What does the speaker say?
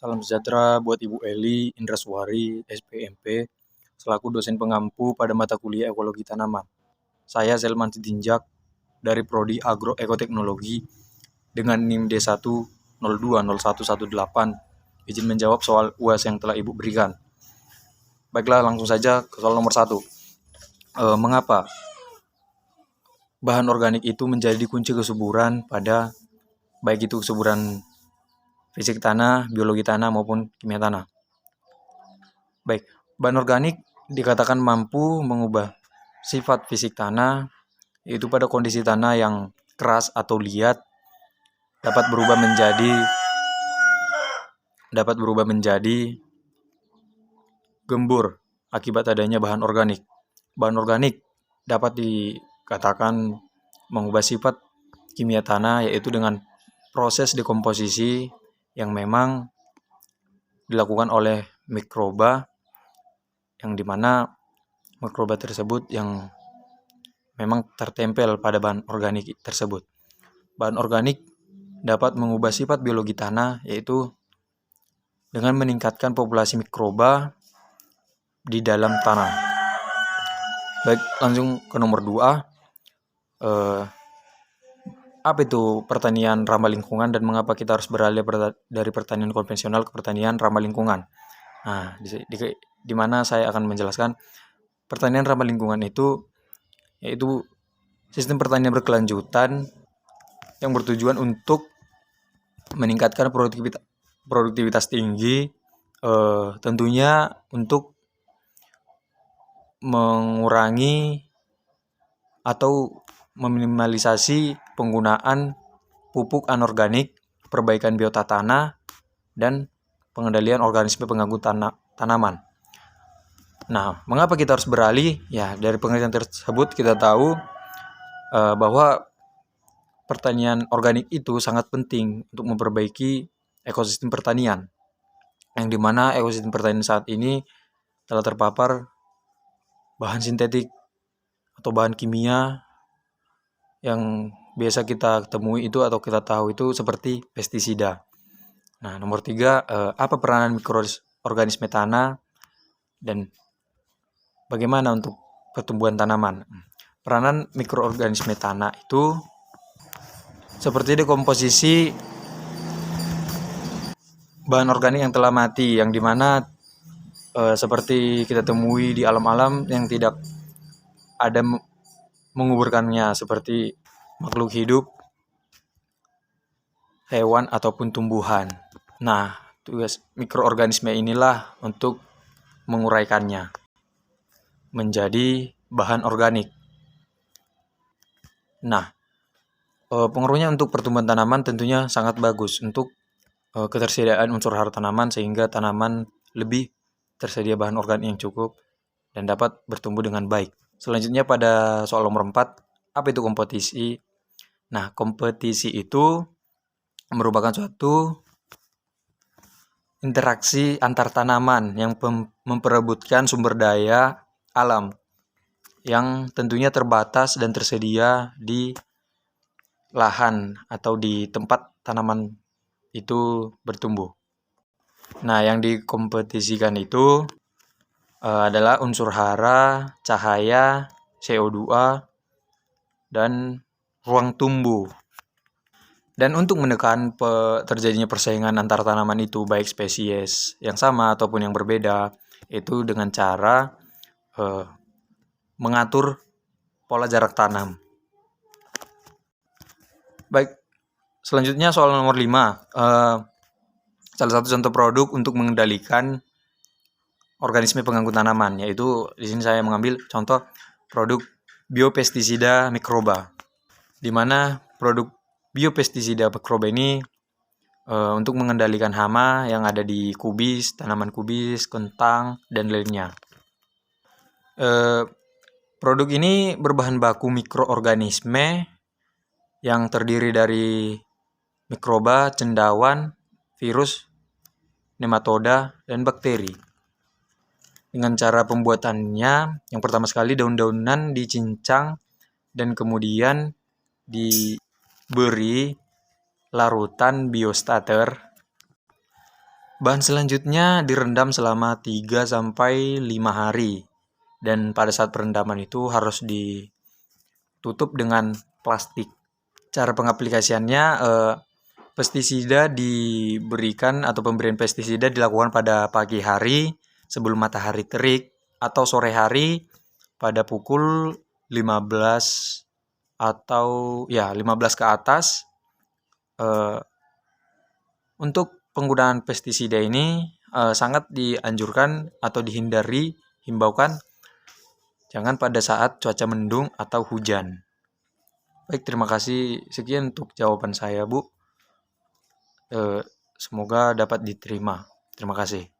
Salam sejahtera buat Ibu Eli Indraswari, SPMP, selaku dosen pengampu pada mata kuliah Ekologi Tanaman. Saya Selman Sitinjak dari Prodi Agroekoteknologi dengan NIM D1 020118. Izin menjawab soal UAS yang telah Ibu berikan. Baiklah, langsung saja ke soal nomor 1. Mengapa bahan organik itu menjadi kunci kesuburan pada baik itu kesuburan fisik tanah, biologi tanah, maupun kimia tanah. Baik, bahan organik dikatakan mampu mengubah sifat fisik tanah, yaitu pada kondisi tanah yang keras atau liat dapat berubah menjadi gembur akibat adanya bahan organik. Bahan organik dapat dikatakan mengubah sifat kimia tanah, yaitu dengan proses dekomposisi yang memang dilakukan oleh mikroba, yang dimana mikroba tersebut yang memang tertempel pada bahan organik tersebut. Bahan organik dapat mengubah sifat biologi tanah, yaitu dengan meningkatkan populasi mikroba di dalam tanah. Baik, langsung ke nomor 2. Apa itu pertanian ramah lingkungan dan mengapa kita harus beralih dari pertanian konvensional ke pertanian ramah lingkungan? Nah, di mana saya akan menjelaskan pertanian ramah lingkungan itu yaitu sistem pertanian berkelanjutan yang bertujuan untuk meningkatkan produktivitas tinggi, tentunya untuk mengurangi atau meminimalisasi penggunaan pupuk anorganik, perbaikan biota tanah, dan pengendalian organisme pengganggu tanaman. Nah, mengapa kita harus beralih? Ya, dari pengertian tersebut kita tahu bahwa pertanian organik itu sangat penting untuk memperbaiki ekosistem pertanian, yang dimana ekosistem pertanian saat ini telah terpapar bahan sintetik atau bahan kimia yang biasa kita temui itu atau kita tahu itu seperti pestisida. Nah, nomor 3, apa peranan mikroorganisme tanah dan bagaimana untuk pertumbuhan tanaman? Peranan mikroorganisme tanah itu seperti dekomposisi bahan organik yang telah mati, yang dimana seperti kita temui di alam-alam yang tidak ada menguburkannya, seperti makhluk hidup, hewan ataupun tumbuhan. Nah, tugas mikroorganisme inilah untuk menguraikannya menjadi bahan organik. Nah, pengaruhnya untuk pertumbuhan tanaman tentunya sangat bagus untuk ketersediaan unsur hara tanaman, sehingga tanaman lebih tersedia bahan organik yang cukup dan dapat bertumbuh dengan baik. Selanjutnya pada soal nomor 4, apa itu kompetisi? Nah, kompetisi itu merupakan suatu interaksi antar tanaman yang memperebutkan sumber daya alam yang tentunya terbatas dan tersedia di lahan atau di tempat tanaman itu bertumbuh. Nah, yang dikompetisikan itu adalah unsur hara, cahaya, CO2, dan ruang tumbuh. Dan untuk menekan terjadinya persaingan antar tanaman itu, baik spesies yang sama ataupun yang berbeda, itu dengan cara mengatur pola jarak tanam. Baik, selanjutnya soal nomor 5. Salah satu contoh produk untuk mengendalikan organisme pengganggu tanaman, yaitu di sini saya mengambil contoh produk biopestisida mikroba, di mana produk biopestisida mikroba ini untuk mengendalikan hama yang ada di kubis, tanaman kubis, kentang, dan lainnya. Produk ini berbahan baku mikroorganisme yang terdiri dari mikroba, cendawan, virus, nematoda, dan bakteri. Dengan cara pembuatannya, yang pertama sekali daun-daunan dicincang dan kemudian diberi larutan biostarter Bahan selanjutnya direndam selama 3 sampai 5 hari. Dan pada saat perendaman itu harus ditutup dengan plastik. Cara pengaplikasiannya, pestisida diberikan atau pemberian pestisida dilakukan pada pagi hari sebelum matahari terik atau sore hari pada pukul 15 atau 15 ke atas. Untuk penggunaan pestisida ini sangat dianjurkan atau himbaukan jangan pada saat cuaca mendung atau hujan. Baik, terima kasih. Sekian untuk jawaban saya, Bu. Semoga dapat diterima. Terima kasih.